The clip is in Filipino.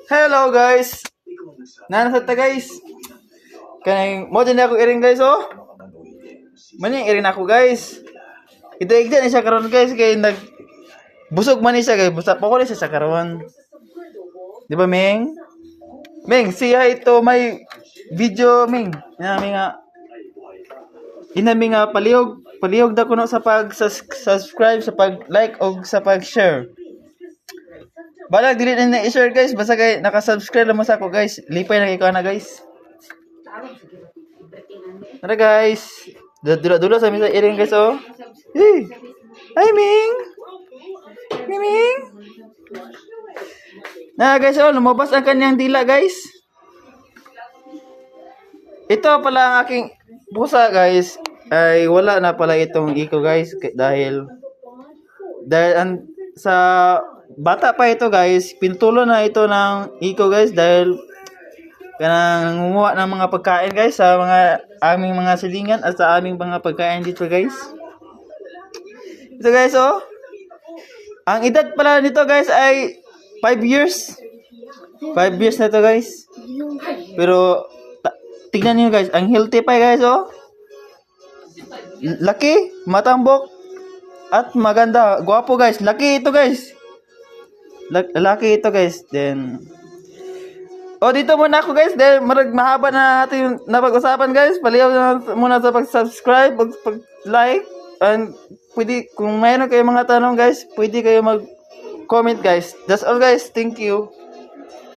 Hello guys. Nana sa guys. Kanang mo din ako iring guys oh. Mani iring ako guys. Ida-igda ni siya karon guys kay nag busog man ni siya guys. Busa pa ko ni siya sa karon. Di ba Ming? Ming, siya ito may video Ming. Inami nga palihog da kuno sa pag-subscribe, sa pag-like o sa pag-share. Balag dili na i-share guys, basta kay naka-subscribe lang mo sa ako guys. Lipay na kay na guys. Tara guys. Dula sa misa iring guys oh. Hey. Hi Ming. Ming. Na guys oh, lumabas ang kanyang dila guys. Ito pala ang aking pusa guys. Ay wala na pala itong iko guys dahil sa bata pa ito guys, pintulo na ito ng iko guys dahil kanang nangunguha ng mga pagkain guys sa mga aming mga silingan at sa aming mga pagkain dito guys. Ito guys oh. Ang edad pala nito guys ay 5 years. 5 years na ito guys. Pero tignan niyo guys, ang healthy pa guys oh. Laki, matambok at maganda, gwapo guys. Laki ito guys. Laki ito guys. Then dito muna ako guys dahil mahaba na natin napag-usapan guys. Paliyaw na muna sa pag-subscribe, pag-like, and pwede kung mayroon kayo mga tanong guys, pwede kayo mag-comment guys. That's all guys. Thank you.